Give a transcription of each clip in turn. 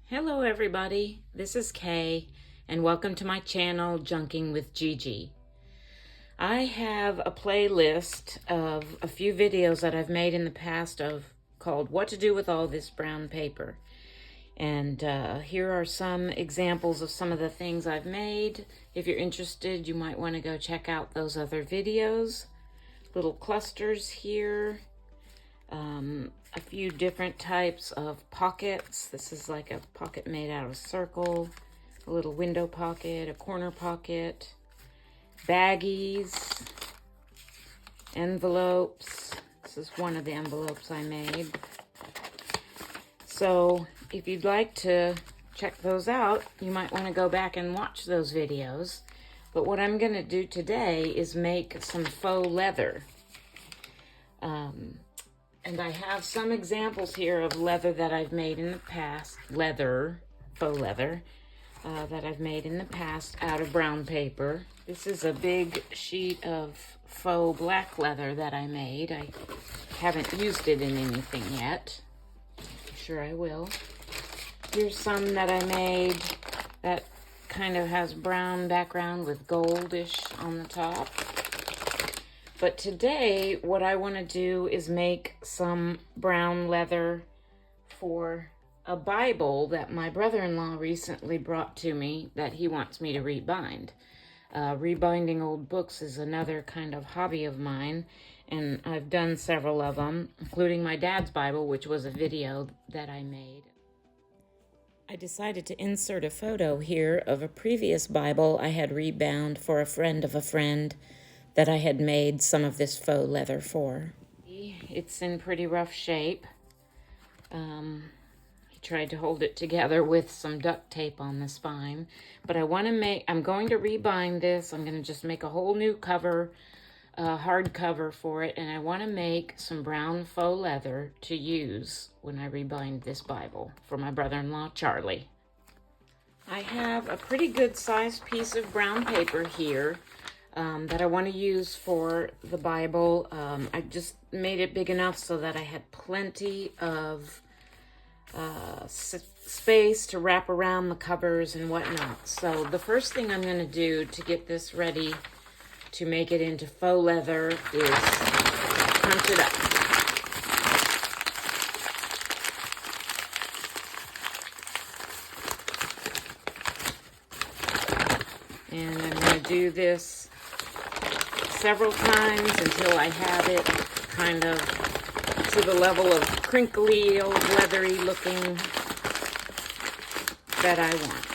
Hello everybody, this is Kay and welcome to my channel Junking with Gigi. I have a playlist of a few videos that I've made in the past called What to Do with All This Brown Paper. And here are some examples of some of the things I've made. If you're interested, you might want to go check out those other videos. Little clusters here. A few different types of pockets. This is like a pocket made out of a circle, a little window pocket, a corner pocket, baggies, envelopes. This is one of the envelopes I made. So if you'd like to check those out, you might want to go back and watch those videos. But what I'm going to do today is make some faux leather. And I have some examples here of leather that I've made in the past, faux leather, that I've made in the past out of brown paper. This is a big sheet of faux black leather that I made. I haven't used it in anything yet. I'm sure I will. Here's some that I made that kind of has brown background with goldish on the top. But today, what I want to do is make some brown leather for a Bible that my brother-in-law recently brought to me that he wants me to rebind. Rebinding old books is another kind of hobby of mine, and I've done several of them, including my dad's Bible, which was a video that I made. I decided to insert a photo here of a previous Bible I had rebound for a friend of a friend that I had made some of this faux leather for. It's in pretty rough shape. He tried to hold it together with some duct tape on the spine. But I'm going to rebind this. I'm going to just make a whole new cover, hard cover for it. And I want to make some brown faux leather to use when I rebind this Bible for my brother-in-law, Charlie. I have a pretty good sized piece of brown paper here. That I want to use for the Bible. I just made it big enough so that I had plenty of space to wrap around the covers and whatnot. So the first thing I'm going to do to get this ready to make it into faux leather is punch it up. And I'm going to do this several times until I have it kind of to the level of crinkly, old leathery looking that I want.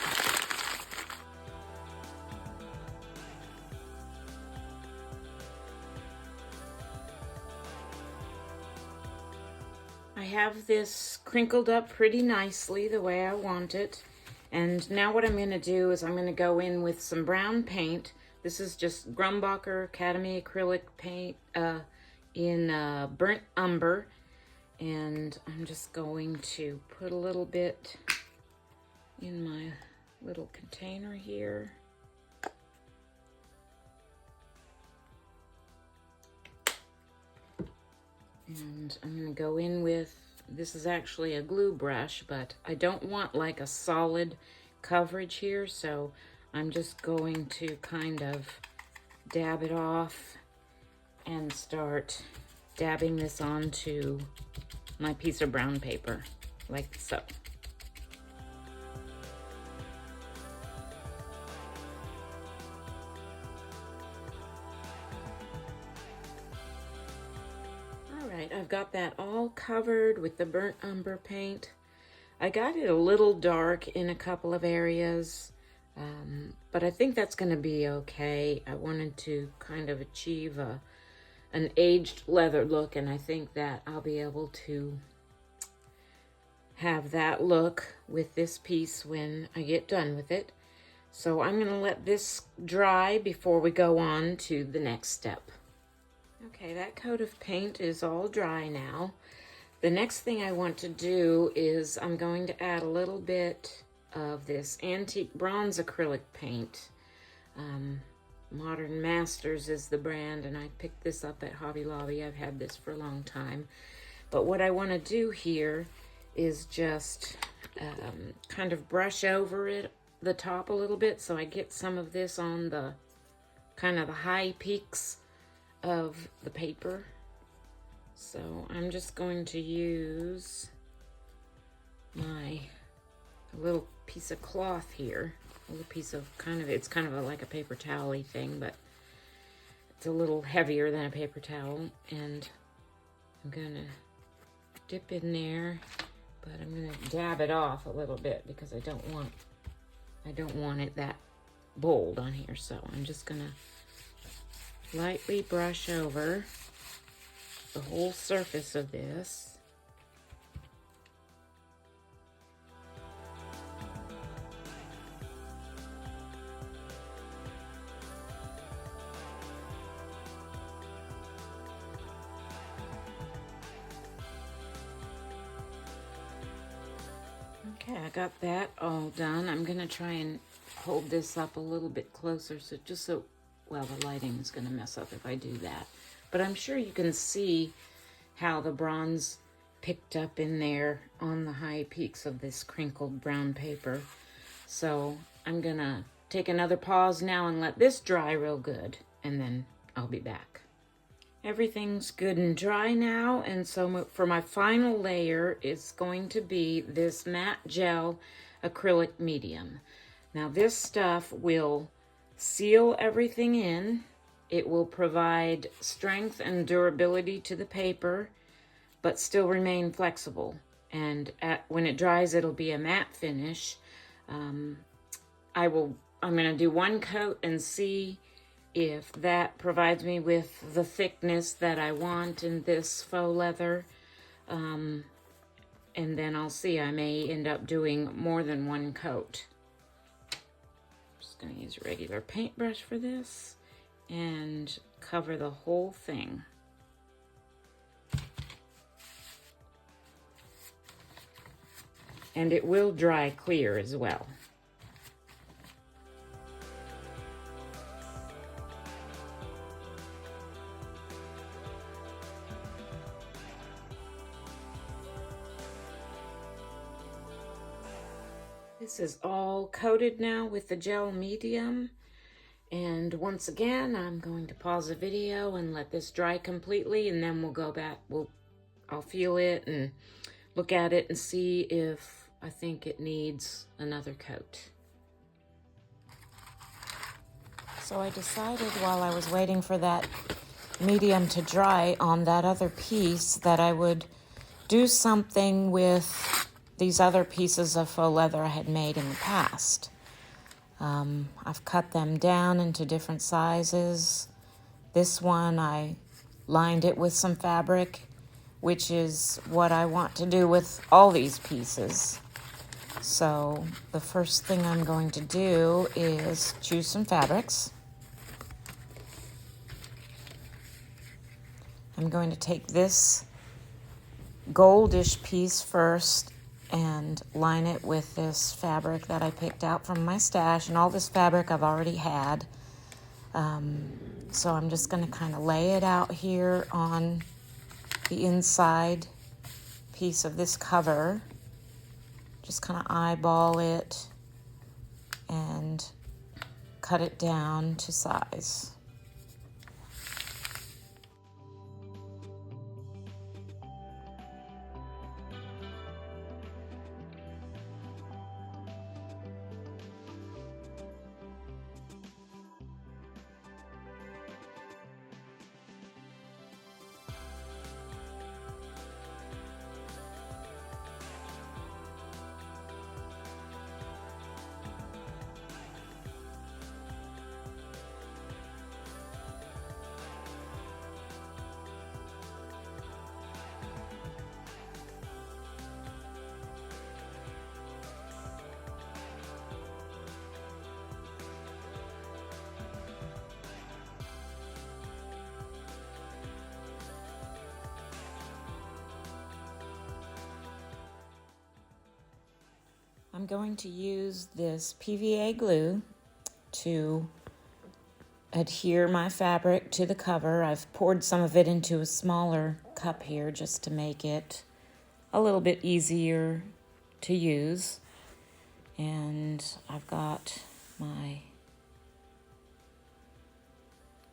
I have this crinkled up pretty nicely the way I want it. And now what I'm going to do is I'm going to go in with some brown paint. This is just Grumbacher Academy acrylic paint in burnt umber. And I'm just going to put a little bit in my little container here. And I'm going to go in with, this is actually a glue brush, but I don't want like a solid coverage here, so I'm just going to kind of dab it off and start dabbing this onto my piece of brown paper, like so. All right, I've got that all covered with the burnt umber paint. I got it a little dark in a couple of areas. But I think that's going to be okay. I wanted to kind of achieve an aged leather look, and I think that I'll be able to have that look with this piece when I get done with it. So I'm going to let this dry before we go on to the next step. Okay, that coat of paint is all dry now. The next thing I want to do is I'm going to add a little bit of this antique bronze acrylic paint. Modern Masters is the brand, and I picked this up at Hobby Lobby. I've had this for a long time. But what I want to do here is just kind of brush over it, the top a little bit, so I get some of this on the kind of the high peaks of the paper. So I'm just going to use my little piece of cloth here, a little piece of it's kind of like a paper towel-y thing, but it's a little heavier than a paper towel, and I'm gonna dip in there, but I'm gonna dab it off a little bit because I don't want it that bold on here. So I'm just gonna lightly brush over the whole surface of this. Okay, I got that all done. I'm gonna try and hold this up a little bit closer, well, the lighting is gonna mess up if I do that. But I'm sure you can see how the bronze picked up in there on the high peaks of this crinkled brown paper. So I'm gonna take another pause now and let this dry real good, and then I'll be back. Everything's good and dry now, and so for my final layer, it's going to be this matte gel acrylic medium. Now this stuff will seal everything in. It will provide strength and durability to the paper, but still remain flexible. And when it dries, it'll be a matte finish. I'm gonna do one coat and see if that provides me with the thickness that I want in this faux leather. And then I'll see, I may end up doing more than one coat. I'm just gonna use a regular paintbrush for this and cover the whole thing. And it will dry clear as well. This is all coated now with the gel medium. And once again, I'm going to pause the video and let this dry completely, and then we'll go back. I'll feel it and look at it and see if I think it needs another coat. So I decided while I was waiting for that medium to dry on that other piece that I would do something with these other pieces of faux leather I had made in the past. I've cut them down into different sizes. This one, I lined it with some fabric, which is what I want to do with all these pieces. So the first thing I'm going to do is choose some fabrics. I'm going to take this goldish piece first and line it with this fabric that I picked out from my stash. And all this fabric I've already had. So I'm just going to kind of lay it out here on the inside piece of this cover. Just kind of eyeball it and cut it down to size. I'm going to use this PVA glue to adhere my fabric to the cover. I've poured some of it into a smaller cup here just to make it a little bit easier to use. And I've got my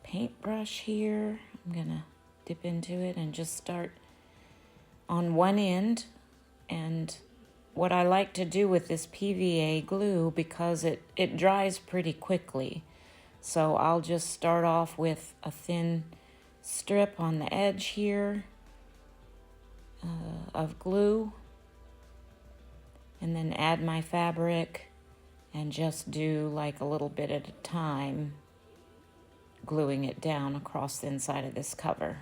paintbrush here. I'm gonna dip into it and just start on one end. And what I like to do with this PVA glue, because it dries pretty quickly, so I'll just start off with a thin strip on the edge here of glue, and then add my fabric and just do like a little bit at a time, gluing it down across the inside of this cover.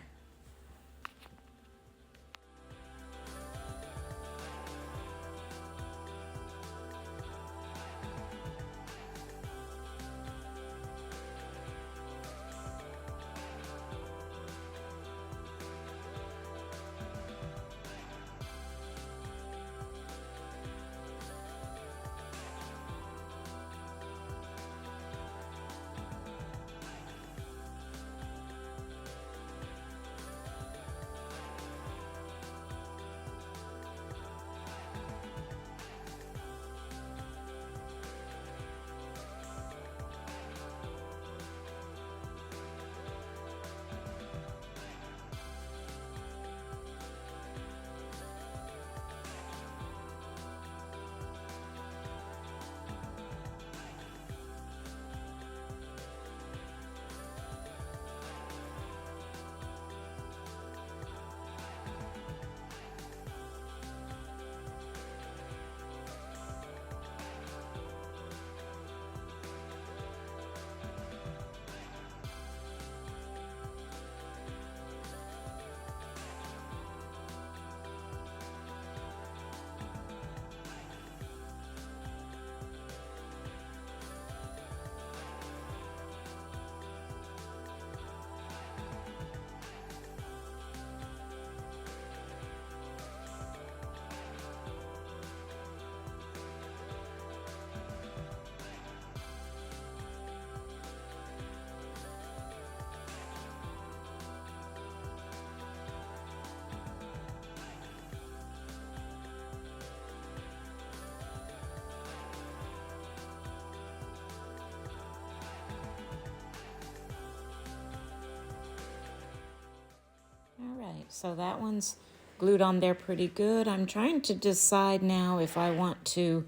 Alright, so that one's glued on there pretty good. I'm trying to decide now if I want to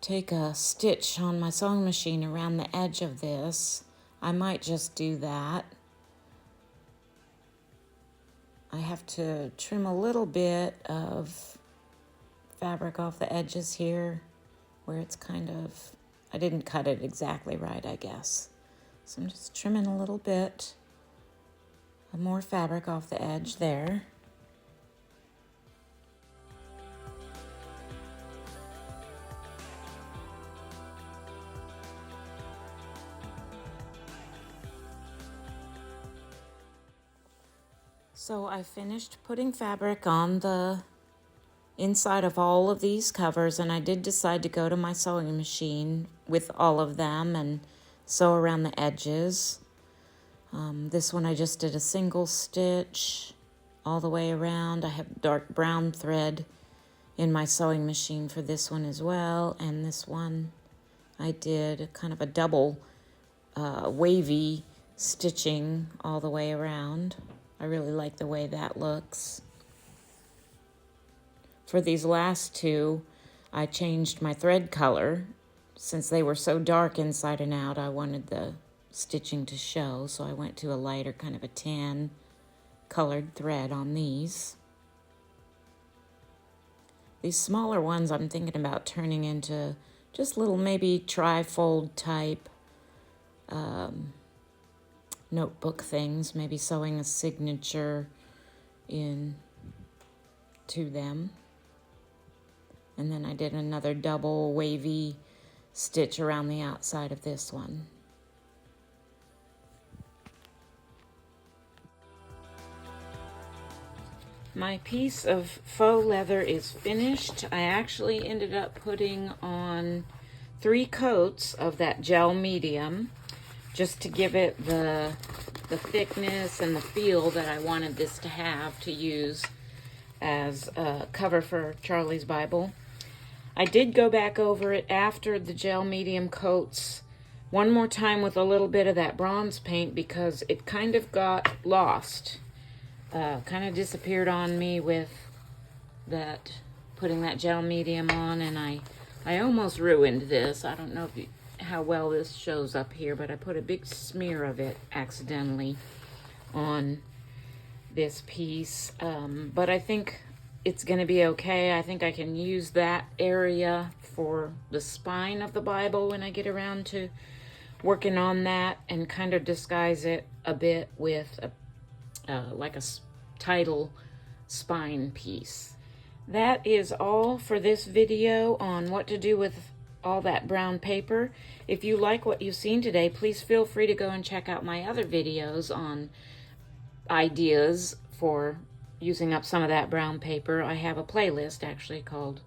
take a stitch on my sewing machine around the edge of this. I might just do that. I have to trim a little bit of fabric off the edges here where it's kind of, I didn't cut it exactly right, I guess. So I'm just trimming a little bit of more fabric off the edge there. So I finished putting fabric on the inside of all of these covers, and I did decide to go to my sewing machine with all of them and sew around the edges. This one I just did a single stitch all the way around. I have dark brown thread in my sewing machine for this one as well, and this one I did kind of a double wavy stitching all the way around. I really like the way that looks. For these last two, I changed my thread color. Since they were so dark inside and out, I wanted the stitching to show, so I went to a lighter kind of a tan colored thread on these. These smaller ones I'm thinking about turning into just little maybe tri-fold type notebook things, maybe sewing a signature in to them. And then I did another double wavy stitch around the outside of this one. My piece of faux leather is finished. I actually ended up putting on 3 coats of that gel medium just to give it the thickness and the feel that I wanted this to have to use as a cover for Charlie's Bible. I did go back over it after the gel medium coats one more time with a little bit of that bronze paint because it kind of got lost. Kind of disappeared on me with that, putting that gel medium on, and I almost ruined this. I don't know if you, how well this shows up here, but I put a big smear of it accidentally on this piece. But I think it's going to be okay. I think I can use that area for the spine of the Bible when I get around to working on that, and kind of disguise it a bit with like a title spine piece. That is all for this video on what to do with all that brown paper. If you like what you've seen today, please feel free to go and check out my other videos on ideas for using up some of that brown paper. I have a playlist actually called,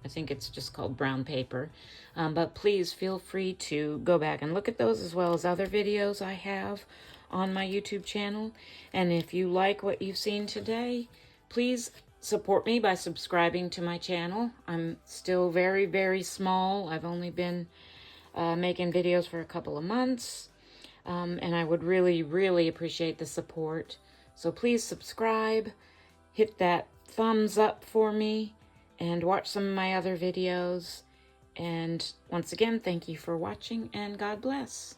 I think it's just called Brown Paper. But please feel free to go back and look at those, as well as other videos I have on my YouTube channel. And if you like what you've seen today, please support me by subscribing to my channel. I'm still very, very small. I've only been making videos for a couple of months. And I would really, really appreciate the support. So please subscribe, hit that thumbs up for me, and watch some of my other videos. And once again, thank you for watching, and God bless.